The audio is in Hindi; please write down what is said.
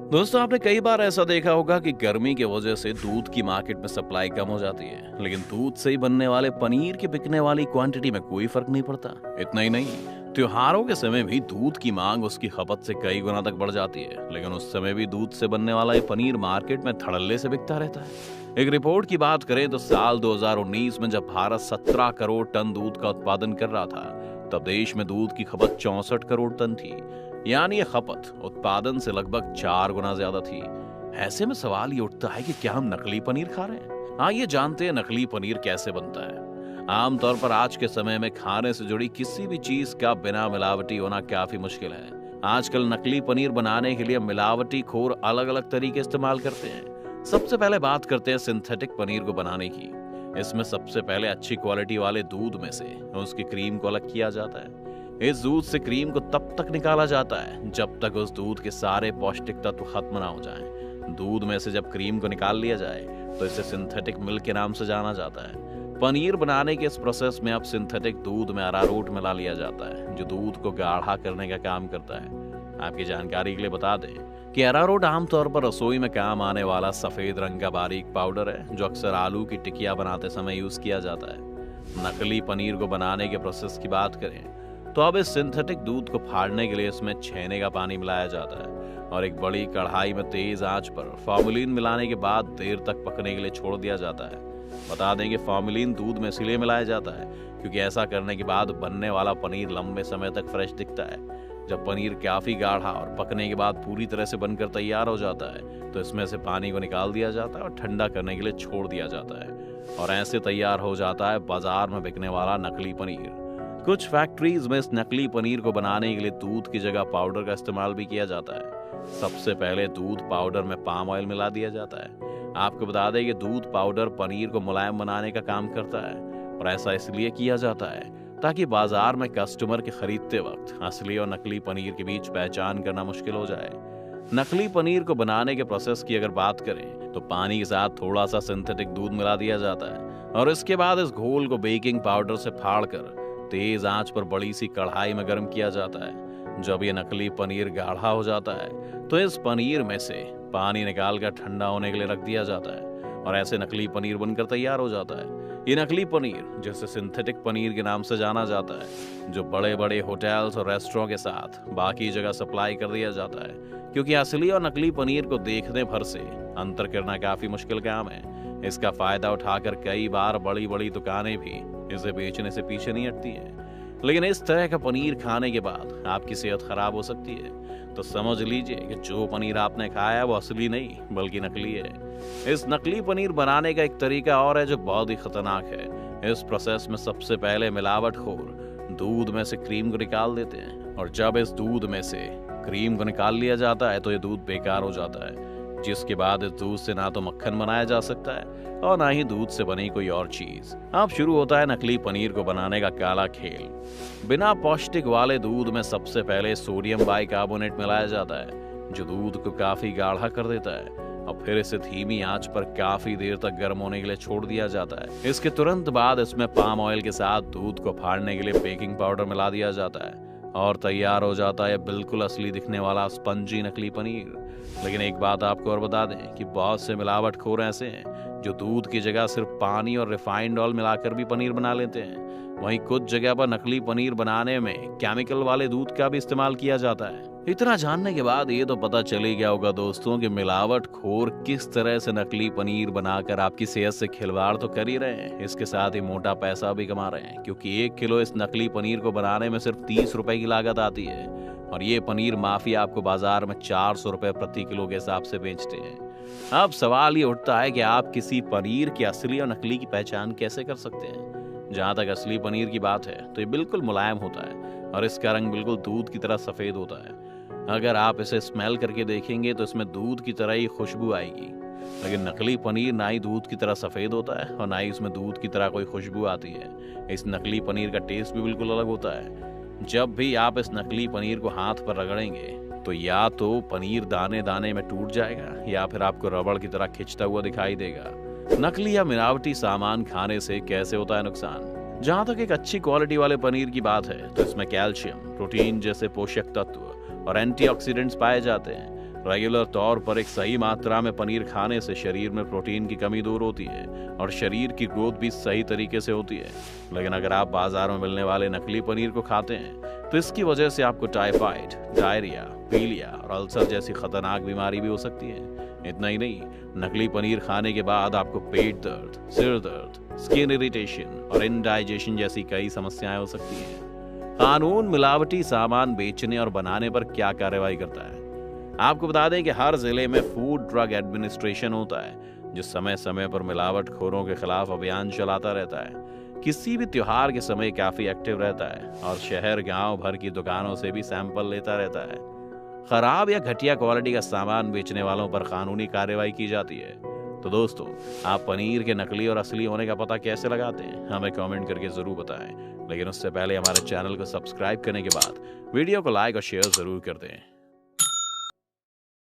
दोस्तों, आपने कई बार ऐसा देखा होगा कि गर्मी की वजह से दूध की मार्केट में सप्लाई कम हो जाती है, लेकिन दूध से ही बनने वाले पनीर की बिकने वाली क्वांटिटी में कोई फर्क नहीं पड़ता। इतना ही नहीं, त्योहारों के समय भी दूध की मांग उसकी खपत से कई गुना तक बढ़ जाती है, लेकिन उस समय भी दूध से बनने वाला ये पनीर मार्केट में धड़ल्ले से बिकता रहता है। एक रिपोर्ट की बात करें तो साल 2019 में जब भारत 17 करोड़ टन दूध का उत्पादन कर रहा था, तब देश में दूध की खपत 64 करोड़ टन थी। यानी ये खपत उत्पादन से लगभग 4 गुना ज्यादा थी। ऐसे में सवाल ये उठता है कि क्या हम नकली पनीर खा रहे हैं? आइए जानते हैं नकली पनीर कैसे बनता है। आमतौर पर आज के समय में खाने से जुड़ी किसी भी चीज का बिना मिलावटी होना काफी मुश्किल है। आजकल नकली पनीर बनाने के लिए मिलावटी खोर अलग अलग तरीके इस्तेमाल करते हैं। सबसे पहले बात करते हैं सिंथेटिक पनीर को बनाने की। इसमें सबसे पहले अच्छी क्वालिटी वाले दूध में से उसकी क्रीम को अलग किया जाता है। इस दूध से क्रीम को तब तक निकाला जाता है जब तक उस दूध के सारे पौष्टिक तत्व खत्म ना हो जाएं। दूध में से जब क्रीम को निकाल लिया जाए तो इसे सिंथेटिक मिल्क के नाम से जाना जाता है। पनीर बनाने के इस प्रोसेस में अब सिंथेटिक दूध में अरारोट मिला लिया जाता है, जो दूध को गाढ़ा करने का काम करता है। आपकी जानकारी के लिए बता दें कि अरारोट आमतौर पर रसोई में काम आने वाला सफेद रंग का बारीक पाउडर है, जो अक्सर आलू की टिकिया बनाते समय यूज किया जाता है। नकली पनीर को बनाने के प्रोसेस की बात करें तो अब इस सिंथेटिक दूध को फाड़ने के लिए इसमें छेने का पानी मिलाया जाता है और एक बड़ी कढ़ाई में तेज आंच पर फॉर्मेलिन मिलाने के बाद देर तक पकने के लिए छोड़ दिया जाता है। बता दें कि फॉर्मेलिन दूध में इसलिए मिलाया जाता है क्योंकि ऐसा करने के बाद बनने वाला पनीर लंबे समय तक फ्रेश दिखता है। जब पनीर काफी गाढ़ा और पकने के बाद पूरी तरह से बनकर तैयार हो जाता है तो इसमें से पानी को निकाल दिया जाता है और ठंडा करने के लिए छोड़ दिया जाता है, और ऐसे तैयार हो जाता है बाजार में बिकने वाला नकली पनीर। कुछ फैक्ट्रीज में इस नकली पनीर को बनाने के लिए दूध की जगह पाउडर का इस्तेमाल भी किया जाता है। सबसे पहले दूध पाउडर में पाम ऑयल मिला दिया जाता है। आपको बता दें कि दूध पाउडर पनीर को मुलायम बनाने का काम करता है, और ऐसा इसलिए किया जाता है ताकि बाजार में कस्टमर के खरीदते वक्त असली और नकली पनीर के बीच पहचान करना मुश्किल हो जाए। नकली पनीर को बनाने के प्रोसेस की अगर बात करें तो पानी के साथ थोड़ा सा सिंथेटिक दूध मिला दिया जाता है, और इसके बाद इस घोल को बेकिंग पाउडर से फाड़कर तेज आंच पर बड़ी सी कढ़ाई में गर्म किया जाता है। जब ये नकली पनीर गाढ़ा हो जाता है तो इस पनीर में से पानी निकालकर ठंडा होने के लिए रख दिया जाता है, और ऐसे नकली पनीर बनकर तैयार हो जाता है। ये नकली पनीर, जिसे सिंथेटिक पनीर के नाम से जाना जाता है, जो बड़े बड़े होटल्स और रेस्टोरेंट के साथ बाकी जगह सप्लाई कर दिया जाता है, क्योंकि असली और नकली पनीर को देखने भर से अंतर करना काफी मुश्किल काम है। इसका फायदा उठाकर कई बार बड़ी बड़ी दुकानें भी इसे बेचने से पीछे नहीं हटती हैं। लेकिन इस तरह का पनीर खाने के बाद आपकी सेहत खराब हो सकती है, तो समझ लीजिए कि जो पनीर आपने खाया है वो असली नहीं बल्कि नकली है। इस नकली पनीर बनाने का एक तरीका और है जो बहुत ही खतरनाक है। इस प्रोसेस में सबसे पहले मिलावटखोर दूध में से क्रीम को निकाल देते हैं, और जब इस दूध में से क्रीम को निकाल लिया जाता है तो ये दूध बेकार हो जाता है, जिसके बाद इस दूध से ना तो मक्खन बनाया जा सकता है और ना ही दूध से बनी कोई और चीज। अब शुरू होता है नकली पनीर को बनाने का काला खेल। बिना पौष्टिक वाले दूध में सबसे पहले सोडियम बाइकार्बोनेट मिलाया जाता है, जो दूध को काफी गाढ़ा कर देता है, और फिर इसे धीमी आंच पर काफी देर तक गर्म होने के लिए छोड़ दिया जाता है। इसके तुरंत बाद इसमें पाम ऑयल के साथ दूध को फाड़ने के लिए बेकिंग पाउडर मिला दिया जाता है, और तैयार हो जाता है बिल्कुल असली दिखने वाला स्पंजी नकली पनीर। लेकिन एक बात आपको और बता दें कि बहुत से मिलावटखोर ऐसे हैं जो दूध की जगह सिर्फ पानी और रिफाइंड ऑयल मिलाकर भी पनीर बना लेते हैं। वहीं कुछ जगह पर नकली पनीर बनाने में केमिकल वाले दूध का भी इस्तेमाल किया जाता है। इतना जानने के बाद ये तो पता चल ही गया होगा दोस्तों कि मिलावटखोर किस तरह से नकली पनीर बनाकर आपकी सेहत से खिलवाड़ तो कर ही रहे हैं, इसके साथ ही मोटा पैसा भी कमा रहे हैं, क्योंकि 1 किलो इस नकली पनीर को बनाने में सिर्फ 30 रुपए की लागत आती है, और ये पनीर माफिया आपको बाजार में 400 रुपए प्रति किलो के हिसाब से बेचते हैं। अब सवाल ये उठता है कि आप किसी पनीर की असली और नकली की पहचान कैसे कर सकते हैं? जहां तक असली पनीर की बात है तो ये बिल्कुल मुलायम होता है और इसका रंग बिल्कुल दूध की तरह सफेद होता है। अगर आप इसे स्मेल करके देखेंगे तो इसमें दूध की तरह ही खुशबू आएगी। लेकिन नकली पनीर ना ही दूध की तरह सफेद होता है और ना ही इसमें दूध की तरह कोई खुशबू आती है। इस नकली पनीर का टेस्ट भी बिल्कुल अलग होता है। जब भी आप इस नकली पनीर को हाथ पर रगड़ेंगे तो या तो पनीर दाने दाने में टूट जाएगा या फिर आपको रबड़ की तरह खिंचता हुआ दिखाई देगा। नकली या मिलावटी सामान खाने से कैसे होता है नुकसान? जहां तक एक अच्छी क्वालिटी वाले पनीर की बात है तो इसमें कैल्शियम, प्रोटीन जैसे पोषक तत्व और एंटीऑक्सीडेंट्स पाए जाते हैं। रेगुलर तौर पर एक सही मात्रा में पनीर खाने से शरीर में प्रोटीन की कमी दूर होती है और शरीर की ग्रोथ भी सही तरीके से होती है। लेकिन अगर आप बाजार में मिलने वाले नकली पनीर को खाते हैं तो इसकी वजह से आपको टाइफाइड, डायरिया, पीलिया और अल्सर जैसी खतरनाक बीमारी भी हो सकती है। इतना ही नहीं, नकली पनीर खाने के बाद आपको पेट दर्द, सिर दर्द, स्किन इरिटेशन और इंडाइजेशन जैसी कई समस्याएं हो सकती हैं। कानून मिलावटी सामान बेचने और बनाने पर क्या कार्रवाई करता है? आपको बता दें कि हर जिले में फूड ड्रग एडमिनिस्ट्रेशन होता है जो समय समय पर मिलावटखोरों के खिलाफ अभियान चलाता रहता है। किसी भी त्योहार के समय काफी एक्टिव रहता है और शहर गांव भर की दुकानों से भी सैंपल लेता रहता है। खराब या घटिया क्वालिटी का सामान बेचने वालों पर कानूनी कार्रवाई की जाती है। तो दोस्तों, आप पनीर के नकली और असली होने का पता कैसे लगाते हैं? हमें कमेंट करके जरूर बताएं। लेकिन उससे पहले हमारे चैनल को सब्सक्राइब करने के बाद वीडियो को लाइक और शेयर जरूर कर दें।